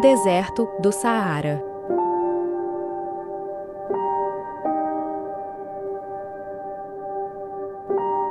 deserto do Saara.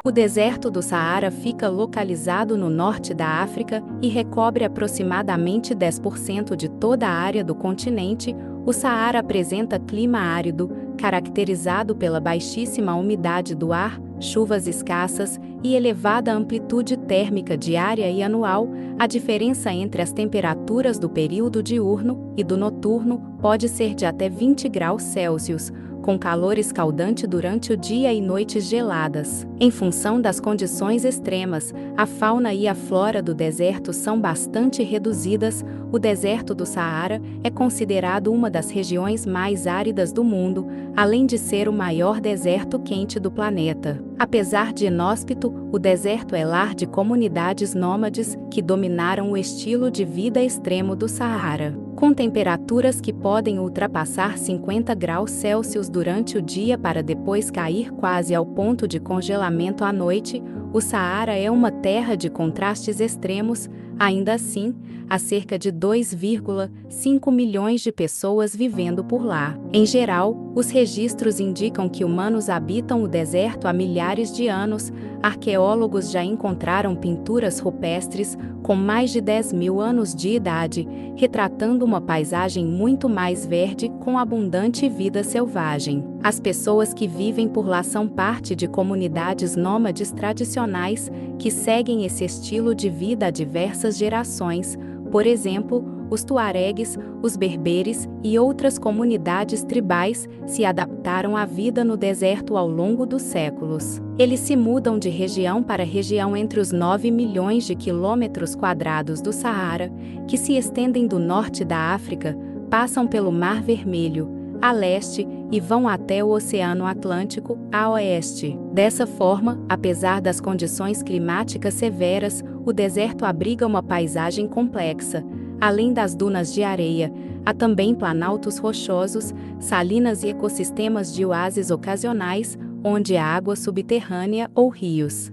O deserto do Saara fica localizado no norte da África e recobre aproximadamente 10% de toda a área do continente. O Saara apresenta clima árido, caracterizado pela baixíssima umidade do ar, chuvas escassas e elevada amplitude térmica diária e anual. A diferença entre as temperaturas do período diurno e do noturno pode ser de até 20 graus Celsius, com calor escaldante durante o dia e noites geladas. Em função das condições extremas, a fauna e a flora do deserto são bastante reduzidas. O deserto do Saara é considerado uma das regiões mais áridas do mundo, além de ser o maior deserto quente do planeta. Apesar de inóspito, o deserto é lar de comunidades nômades que dominaram o estilo de vida extremo do Saara. Com temperaturas que podem ultrapassar 50 graus Celsius durante o dia para depois cair quase ao ponto de congelamento à noite, o Saara é uma terra de contrastes extremos. Ainda assim, há cerca de 2,5 milhões de pessoas vivendo por lá. Em geral, os registros indicam que humanos habitam o deserto há milhares de anos. Arqueólogos já encontraram pinturas rupestres com mais de 10 mil anos de idade, retratando uma paisagem muito mais verde com abundante vida selvagem. As pessoas que vivem por lá são parte de comunidades nômades tradicionais que seguem esse estilo de vida há diversas gerações. Por exemplo, os tuaregues, os berberes e outras comunidades tribais se adaptaram à vida no deserto ao longo dos séculos. Eles se mudam de região para região entre os 9 milhões de quilômetros quadrados do Saara, que se estendem do norte da África, passam pelo Mar Vermelho, a leste, e vão até o Oceano Atlântico, a oeste. Dessa forma, apesar das condições climáticas severas, o deserto abriga uma paisagem complexa. Além das dunas de areia, há também planaltos rochosos, salinas e ecossistemas de oásis ocasionais, onde há água subterrânea ou rios.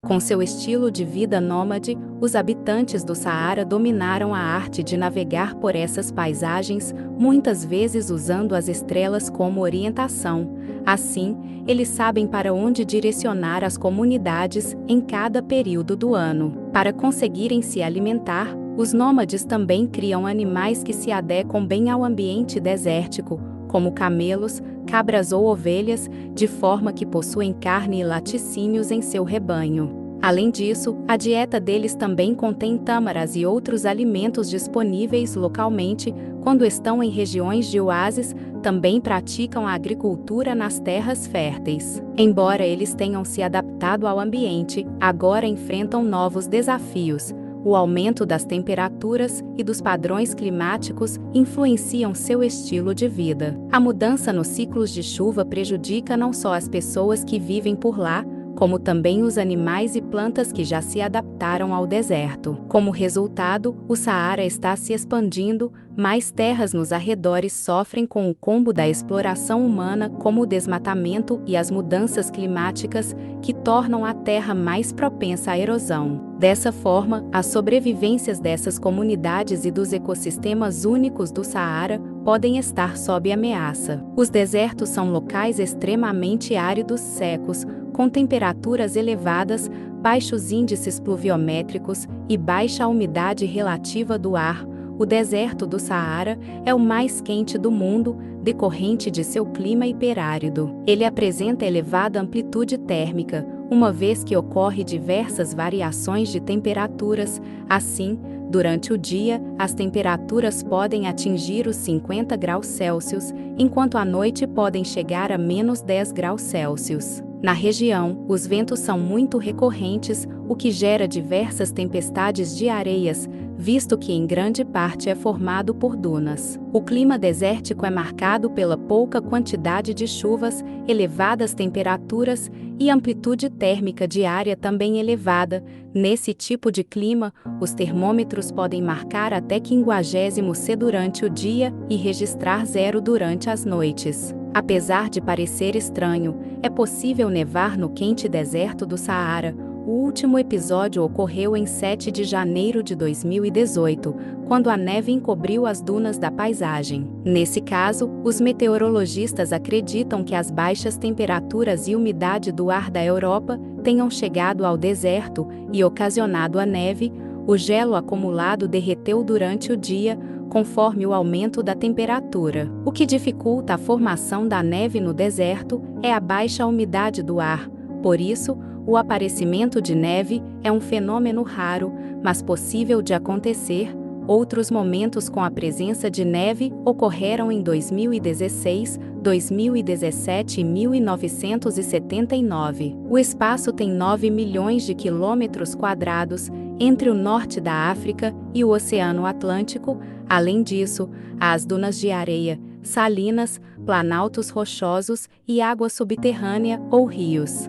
Com seu estilo de vida nômade, os habitantes do Saara dominaram a arte de navegar por essas paisagens, muitas vezes usando as estrelas como orientação. Assim, eles sabem para onde direcionar as comunidades em cada período do ano. Para conseguirem se alimentar, os nômades também criam animais que se adequam bem ao ambiente desértico, como camelos, cabras ou ovelhas, de forma que possuem carne e laticínios em seu rebanho. Além disso, a dieta deles também contém tâmaras e outros alimentos disponíveis localmente. Quando estão em regiões de oásis, também praticam a agricultura nas terras férteis. Embora eles tenham se adaptado ao ambiente, agora enfrentam novos desafios. O aumento das temperaturas e dos padrões climáticos influenciam seu estilo de vida. A mudança nos ciclos de chuva prejudica não só as pessoas que vivem por lá, como também os animais e plantas que já se adaptaram ao deserto. Como resultado, o Saara está se expandindo, mais terras nos arredores sofrem com o combo da exploração humana, como o desmatamento e as mudanças climáticas, que tornam a terra mais propensa à erosão. Dessa forma, as sobrevivências dessas comunidades e dos ecossistemas únicos do Saara podem estar sob ameaça. Os desertos são locais extremamente áridos, secos, com temperaturas elevadas, baixos índices pluviométricos e baixa umidade relativa do ar. O deserto do Saara é o mais quente do mundo, decorrente de seu clima hiperárido. Ele apresenta elevada amplitude térmica, uma vez que ocorre diversas variações de temperaturas. Assim, durante o dia, as temperaturas podem atingir os 50 graus Celsius, enquanto à noite podem chegar a menos 10 graus Celsius. Na região, os ventos são muito recorrentes, o que gera diversas tempestades de areias, visto que em grande parte é formado por dunas. O clima desértico é marcado pela pouca quantidade de chuvas, elevadas temperaturas e amplitude térmica diária também elevada. Nesse tipo de clima, os termômetros podem marcar até 50°C durante o dia e registrar 0 durante as noites. Apesar de parecer estranho, é possível nevar no quente deserto do Saara, O último episódio ocorreu em 7 de janeiro de 2018, quando a neve encobriu as dunas da paisagem. Nesse caso, os meteorologistas acreditam que as baixas temperaturas e umidade do ar da Europa tenham chegado ao deserto e ocasionado a neve. O gelo acumulado derreteu durante o dia, conforme o aumento da temperatura. O que dificulta a formação da neve no deserto é a baixa umidade do ar. Por isso, o aparecimento de neve é um fenômeno raro, mas possível de acontecer. Outros momentos com a presença de neve ocorreram em 2016, 2017 e 1979. O espaço tem 9 milhões de quilômetros quadrados entre o norte da África e o Oceano Atlântico. Além disso, há as dunas de areia, salinas, planaltos rochosos e água subterrânea ou rios.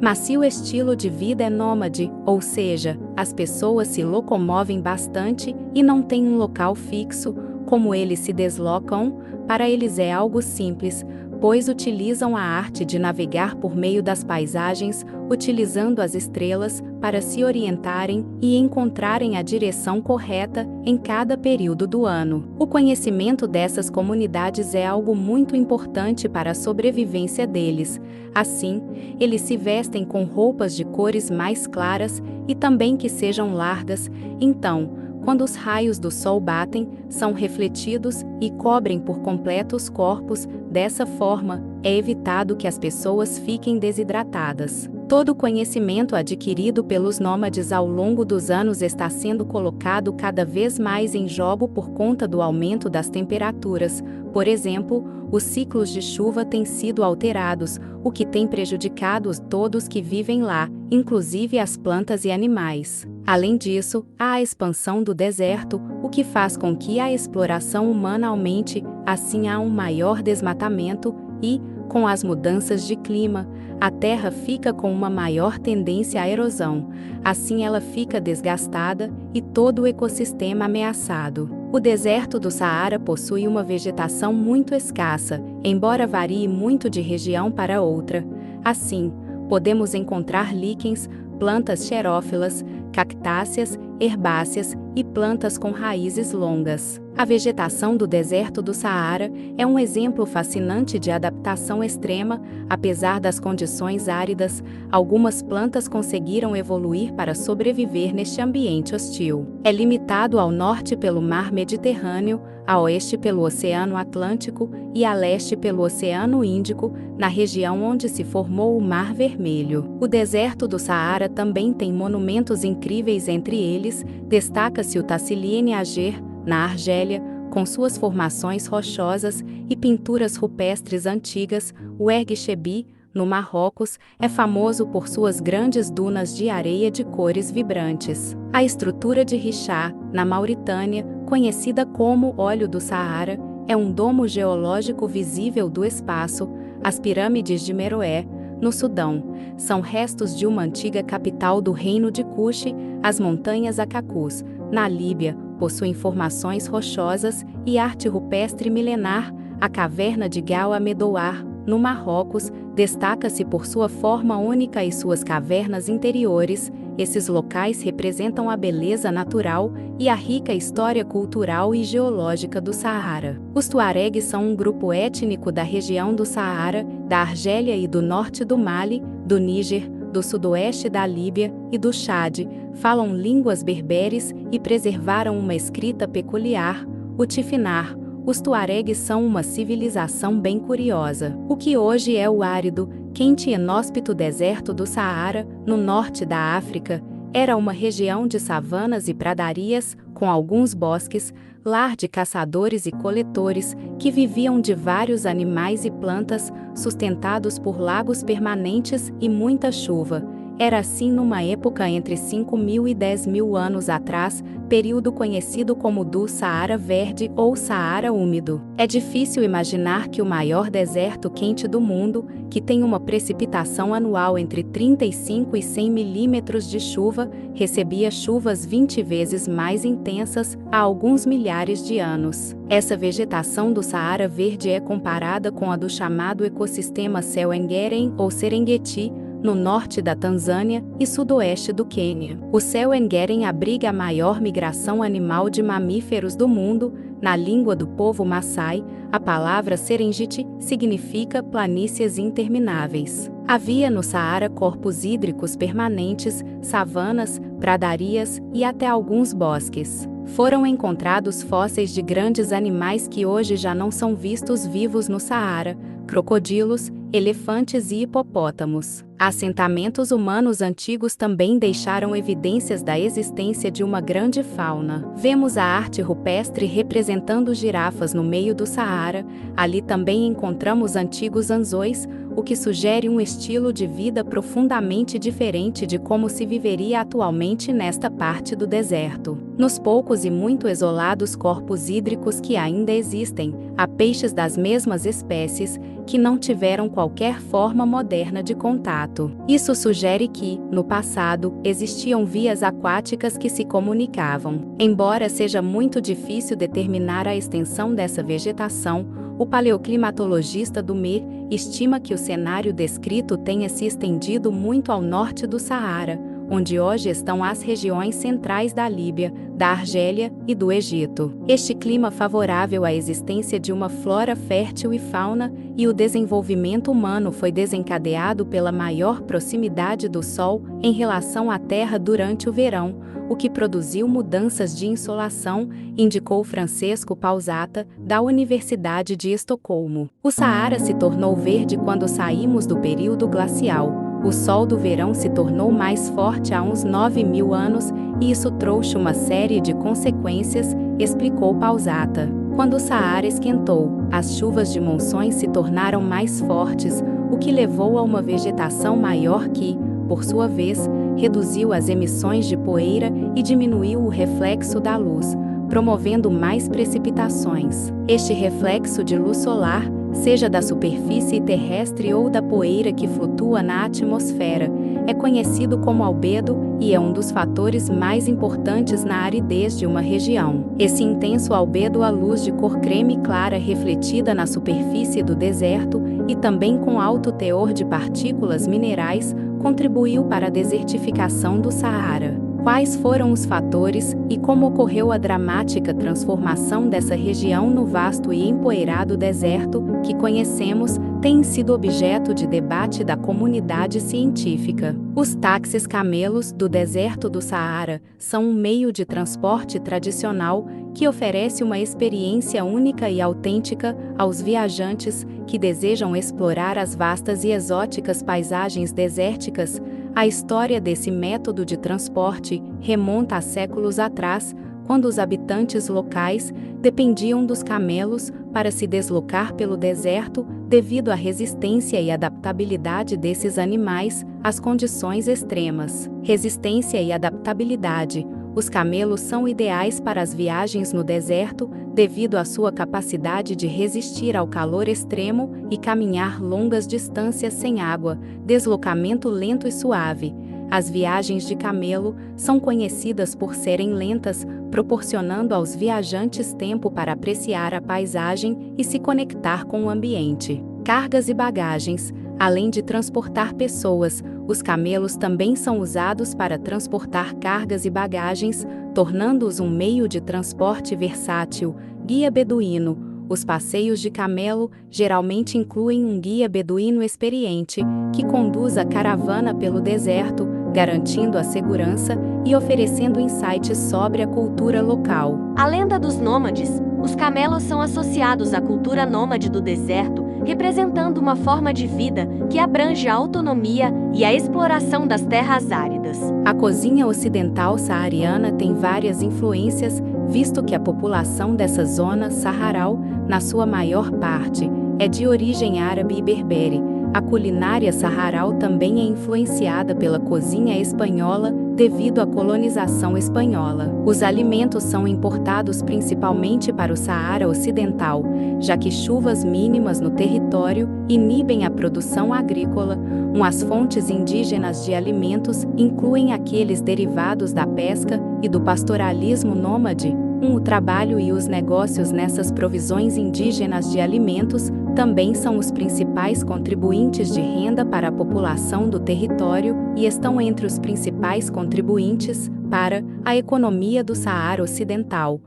Mas se o estilo de vida é nômade, ou seja, as pessoas se locomovem bastante e não têm um local fixo, como eles se deslocam, para eles é algo simples, pois utilizam a arte de navegar por meio das paisagens, utilizando as estrelas para se orientarem e encontrarem a direção correta em cada período do ano. O conhecimento dessas comunidades é algo muito importante para a sobrevivência deles. Assim, eles se vestem com roupas de cores mais claras e também que sejam largas. Então, quando os raios do sol batem, são refletidos e cobrem por completo os corpos. Dessa forma, é evitado que as pessoas fiquem desidratadas. Todo o conhecimento adquirido pelos nômades ao longo dos anos está sendo colocado cada vez mais em jogo por conta do aumento das temperaturas. Por exemplo, os ciclos de chuva têm sido alterados, o que tem prejudicado todos que vivem lá, inclusive as plantas e animais. Além disso, há a expansão do deserto, o que faz com que a exploração humana aumente. Assim há um maior desmatamento e, com as mudanças de clima, a Terra fica com uma maior tendência à erosão. Assim ela fica desgastada e todo o ecossistema ameaçado. O deserto do Saara possui uma vegetação muito escassa, embora varie muito de região para outra. Assim, podemos encontrar líquens, plantas xerófilas, cactáceas, herbáceas e plantas com raízes longas. A vegetação do deserto do Saara é um exemplo fascinante de adaptação extrema. Apesar das condições áridas, algumas plantas conseguiram evoluir para sobreviver neste ambiente hostil. É limitado ao norte pelo Mar Mediterrâneo, a oeste pelo Oceano Atlântico e a leste pelo Oceano Índico, na região onde se formou o Mar Vermelho. O deserto do Saara também tem monumentos incríveis, entre eles, destaca-se o Tassiliene Ager, na Argélia, com suas formações rochosas e pinturas rupestres antigas. O Erg Chebi, no Marrocos, é famoso por suas grandes dunas de areia de cores vibrantes. A estrutura de Richat, na Mauritânia, conhecida como Óleo do Saara, é um domo geológico visível do espaço. As pirâmides de Meroé, no Sudão, são restos de uma antiga capital do reino de Kush. As montanhas Acacus, na Líbia, possuem formações rochosas e arte rupestre milenar. A caverna de Gal Medouar, no Marrocos, destaca-se por sua forma única e suas cavernas interiores. Esses locais representam a beleza natural e a rica história cultural e geológica do Saara. Os Tuaregs são um grupo étnico da região do Saara, da Argélia e do norte do Mali, do Níger, do sudoeste da Líbia e do Chad. Falam línguas berberes e preservaram uma escrita peculiar, o Tifinar. Os Tuaregs são uma civilização bem curiosa. O que hoje é o árido, quente e inóspito deserto do Saara, no norte da África, era uma região de savanas e pradarias, com alguns bosques, lar de caçadores e coletores, que viviam de vários animais e plantas, sustentados por lagos permanentes e muita chuva. Era assim numa época entre 5.000 e 10.000 anos atrás, período conhecido como do Saara Verde ou Saara Úmido. É difícil imaginar que o maior deserto quente do mundo, que tem uma precipitação anual entre 35 e 100 milímetros de chuva, recebia chuvas 20 vezes mais intensas há alguns milhares de anos. Essa vegetação do Saara Verde é comparada com a do chamado ecossistema Serengeti ou Serengeti, no norte da Tanzânia e sudoeste do Quênia. O Serengeti abriga a maior migração animal de mamíferos do mundo. Na língua do povo Maasai, a palavra Serengeti significa planícies intermináveis. Havia no Saara corpos hídricos permanentes, savanas, pradarias e até alguns bosques. Foram encontrados fósseis de grandes animais que hoje já não são vistos vivos no Saara: crocodilos, elefantes e hipopótamos. Assentamentos humanos antigos também deixaram evidências da existência de uma grande fauna. Vemos a arte rupestre representando girafas no meio do Saara. Ali também encontramos antigos anzóis, o que sugere um estilo de vida profundamente diferente de como se viveria atualmente nesta parte do deserto. Nos poucos e muito isolados corpos hídricos que ainda existem, há peixes das mesmas espécies que não tiveram qualquer forma moderna de contato. Isso sugere que, no passado, existiam vias aquáticas que se comunicavam. Embora seja muito difícil determinar a extensão dessa vegetação, o paleoclimatologista do MER estima que o cenário descrito tenha se estendido muito ao norte do Saara, onde hoje estão as regiões centrais da Líbia, da Argélia e do Egito. Este clima favorável à existência de uma flora fértil e fauna e o desenvolvimento humano foi desencadeado pela maior proximidade do Sol em relação à Terra durante o verão, o que produziu mudanças de insolação, indicou Francesco Pausata, da Universidade de Estocolmo. O Saara se tornou verde quando saímos do período glacial. O sol do verão se tornou mais forte há uns 9.000 anos e isso trouxe uma série de consequências, explicou Pausata. Quando o Saara esquentou, as chuvas de monções se tornaram mais fortes, o que levou a uma vegetação maior que, por sua vez, reduziu as emissões de poeira e diminuiu o reflexo da luz, promovendo mais precipitações. Este reflexo de luz solar, seja da superfície terrestre ou da poeira que flutua na atmosfera, é conhecido como albedo e é um dos fatores mais importantes na aridez de uma região. Esse intenso albedo à luz de cor creme clara refletida na superfície do deserto e também com alto teor de partículas minerais contribuiu para a desertificação do Saara. Quais foram os fatores e como ocorreu a dramática transformação dessa região no vasto e empoeirado deserto que conhecemos tem sido objeto de debate da comunidade científica. Os táxis camelos do deserto do Saara são um meio de transporte tradicional que oferece uma experiência única e autêntica aos viajantes que desejam explorar as vastas e exóticas paisagens desérticas. A história desse método de transporte remonta a séculos atrás, quando os habitantes locais dependiam dos camelos para se deslocar pelo deserto devido à resistência e adaptabilidade desses animais às condições extremas. Resistência e adaptabilidade. Os camelos são ideais para as viagens no deserto devido à sua capacidade de resistir ao calor extremo e caminhar longas distâncias sem água, deslocamento lento e suave. As viagens de camelo são conhecidas por serem lentas, proporcionando aos viajantes tempo para apreciar a paisagem e se conectar com o ambiente. Cargas e bagagens. Além de transportar pessoas, os camelos também são usados para transportar cargas e bagagens, tornando-os um meio de transporte versátil. Guia beduíno. Os passeios de camelo geralmente incluem um guia beduíno experiente, que conduz a caravana pelo deserto, garantindo a segurança e oferecendo insights sobre a cultura local. A lenda dos nômades. Os camelos são associados à cultura nômade do deserto, representando uma forma de vida que abrange a autonomia e a exploração das terras áridas. A cozinha ocidental saariana tem várias influências, visto que a população dessa zona saharal, na sua maior parte, é de origem árabe e berbere. A culinária saharal também é influenciada pela cozinha espanhola devido à colonização espanhola. Os alimentos são importados principalmente para o Saara Ocidental, já que chuvas mínimas no território inibem a produção agrícola. As fontes indígenas de alimentos incluem aqueles derivados da pesca e do pastoralismo nômade. O trabalho e os negócios nessas provisões indígenas de alimentos Também são os principais contribuintes de renda para a população do território e estão entre os principais contribuintes para a economia do Saara Ocidental.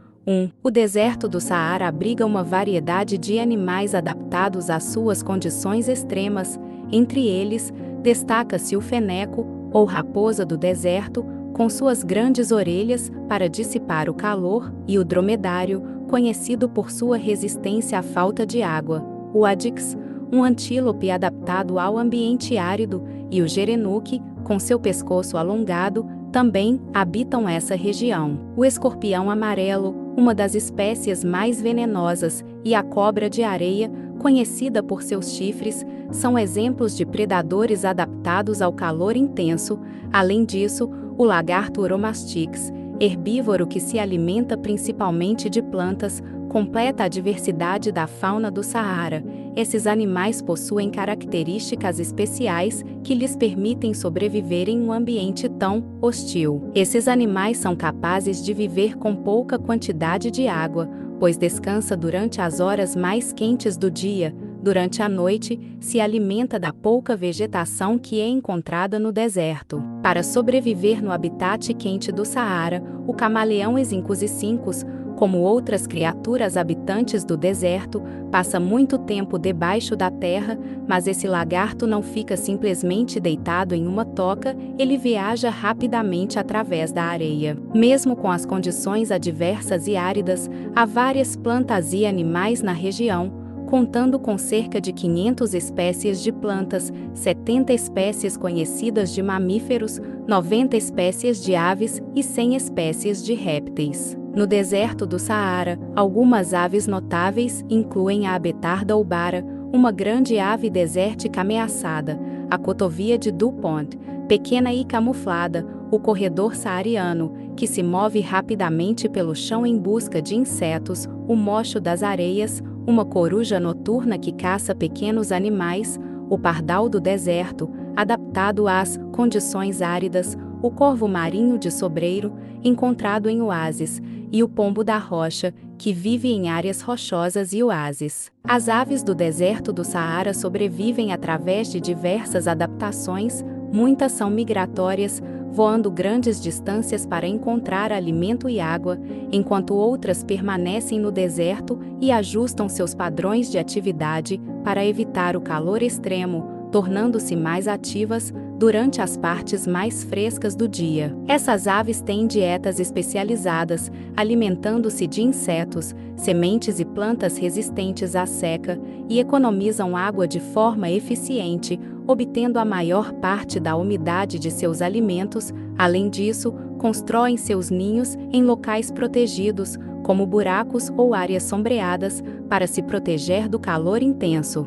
O deserto do Saara abriga uma variedade de animais adaptados às suas condições extremas. Entre eles, destaca-se o feneco, ou raposa do deserto, com suas grandes orelhas para dissipar o calor, e o dromedário, conhecido por sua resistência à falta de água, o adix, um antílope adaptado ao ambiente árido, e o gerenuque, com seu pescoço alongado, também habitam essa região. O escorpião amarelo, uma das espécies mais venenosas, e a cobra de areia, conhecida por seus chifres, são exemplos de predadores adaptados ao calor intenso. Além disso, o lagarto Oromastix, herbívoro que se alimenta principalmente de plantas, completa a diversidade da fauna do Saara. Esses animais possuem características especiais que lhes permitem sobreviver em um ambiente tão hostil. Esses animais são capazes de viver com pouca quantidade de água, pois descansa durante as horas mais quentes do dia. Durante a noite, se alimenta da pouca vegetação que é encontrada no deserto. Para sobreviver no habitat quente do Saara, o camaleão Ezincus, como outras criaturas habitantes do deserto, passa muito tempo debaixo da terra, mas esse lagarto não fica simplesmente deitado em uma toca, ele viaja rapidamente através da areia. Mesmo com as condições adversas e áridas, há várias plantas e animais na região, contando com cerca de 500 espécies de plantas, 70 espécies conhecidas de mamíferos, 90 espécies de aves e 100 espécies de répteis. No deserto do Saara, algumas aves notáveis incluem a abetarda ubara, uma grande ave desértica ameaçada, a cotovia de DuPont, pequena e camuflada, o corredor saariano, que se move rapidamente pelo chão em busca de insetos, o mocho das areias, uma coruja noturna que caça pequenos animais, o pardal do deserto, adaptado às condições áridas, o corvo marinho de sobreiro, encontrado em oásis, e o pombo da rocha, que vive em áreas rochosas e oásis. As aves do deserto do Saara sobrevivem através de diversas adaptações, muitas são migratórias, voando grandes distâncias para encontrar alimento e água, enquanto outras permanecem no deserto e ajustam seus padrões de atividade para evitar o calor extremo, tornando-se mais ativas durante as partes mais frescas do dia. Essas aves têm dietas especializadas, alimentando-se de insetos, sementes e plantas resistentes à seca, e economizam água de forma eficiente, obtendo a maior parte da umidade de seus alimentos. Além disso, constroem seus ninhos em locais protegidos, como buracos ou áreas sombreadas, para se proteger do calor intenso.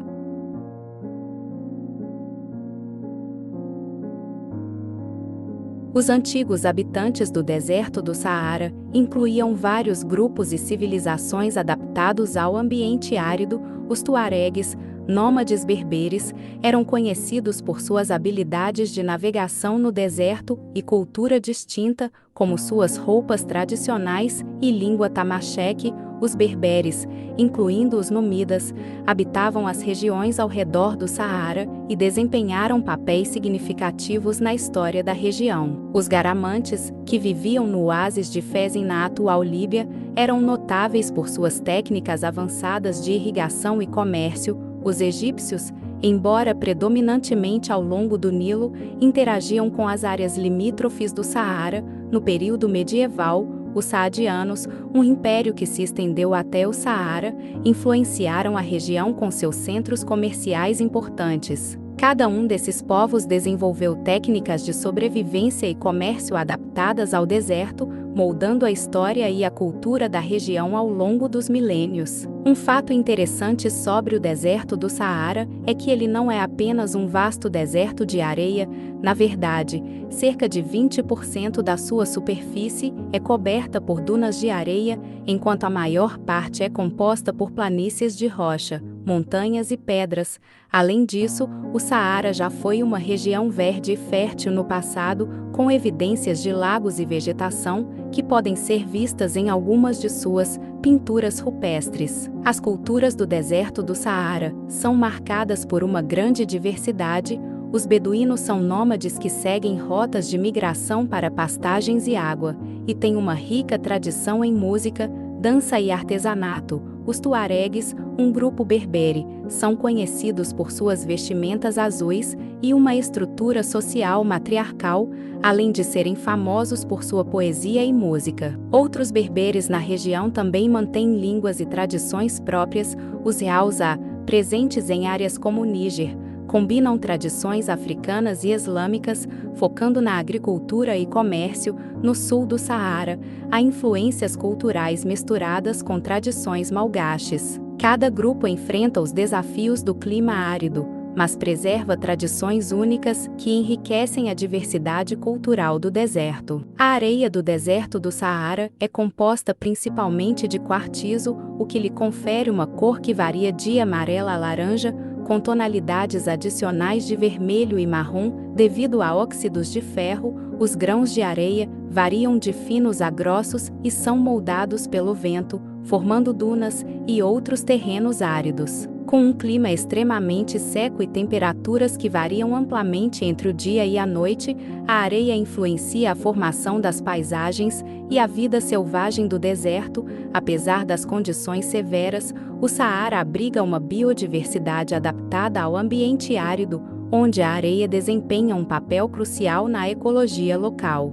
Os antigos habitantes do deserto do Saara incluíam vários grupos e civilizações adaptados ao ambiente árido. Os tuaregues, nômades berberes, eram conhecidos por suas habilidades de navegação no deserto e cultura distinta, como suas roupas tradicionais e língua tamacheque. Os berberes, incluindo os númidas, habitavam as regiões ao redor do Saara e desempenharam papéis significativos na história da região. Os garamantes, que viviam no oásis de Fezin na atual Líbia, eram notáveis por suas técnicas avançadas de irrigação e comércio. Os egípcios, embora predominantemente ao longo do Nilo, interagiam com as áreas limítrofes do Saara. No período medieval, os saadianos, um império que se estendeu até o Saara, influenciaram a região com seus centros comerciais importantes. Cada um desses povos desenvolveu técnicas de sobrevivência e comércio adaptadas ao deserto, moldando a história e a cultura da região ao longo dos milênios. Um fato interessante sobre o deserto do Saara é que ele não é apenas um vasto deserto de areia. Na verdade, cerca de 20% da sua superfície é coberta por dunas de areia, enquanto a maior parte é composta por planícies de rocha. montanhas e pedras. Além disso, o Saara já foi uma região verde e fértil no passado, com evidências de lagos e vegetação que podem ser vistas em algumas de suas pinturas rupestres. As culturas do deserto do Saara são marcadas por uma grande diversidade. Os beduínos são nômades que seguem rotas de migração para pastagens e água, e têm uma rica tradição em música, dança e artesanato. Os tuaregues, um grupo berbere, são conhecidos por suas vestimentas azuis e uma estrutura social matriarcal, além de serem famosos por sua poesia e música. Outros berberes na região também mantêm línguas e tradições próprias. Os Hausa, presentes em áreas como o Níger, combinam tradições africanas e islâmicas, focando na agricultura e comércio. No sul do Saara, há influências culturais misturadas com tradições malgaches. Cada grupo enfrenta os desafios do clima árido, mas preserva tradições únicas que enriquecem a diversidade cultural do deserto. A areia do deserto do Saara é composta principalmente de quartzo, o que lhe confere uma cor que varia de amarela a laranja, com tonalidades adicionais de vermelho e marrom, devido a óxidos de ferro. Os grãos de areia variam de finos a grossos e são moldados pelo vento, formando dunas e outros terrenos áridos. Com um clima extremamente seco e temperaturas que variam amplamente entre o dia e a noite, a areia influencia a formação das paisagens e a vida selvagem do deserto. Apesar das condições severas, o Saara abriga uma biodiversidade adaptada ao ambiente árido, onde a areia desempenha um papel crucial na ecologia local.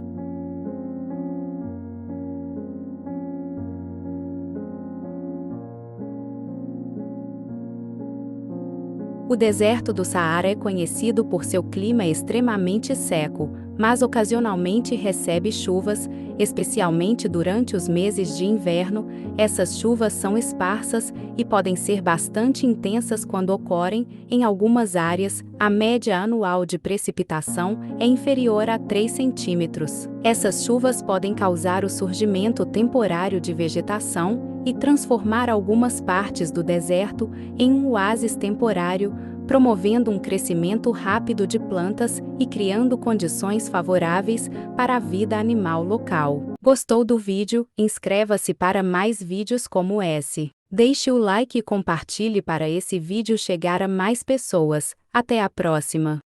O deserto do Saara é conhecido por seu clima extremamente seco, mas ocasionalmente recebe chuvas, especialmente durante os meses de inverno. Essas chuvas são esparsas e podem ser bastante intensas quando ocorrem. Em algumas áreas, a média anual de precipitação é inferior a 3 centímetros. Essas chuvas podem causar o surgimento temporário de vegetação e transformar algumas partes do deserto em um oásis temporário, promovendo um crescimento rápido de plantas e criando condições favoráveis para a vida animal local. Gostou do vídeo? Inscreva-se para mais vídeos como esse. Deixe o like e compartilhe para esse vídeo chegar a mais pessoas. Até a próxima!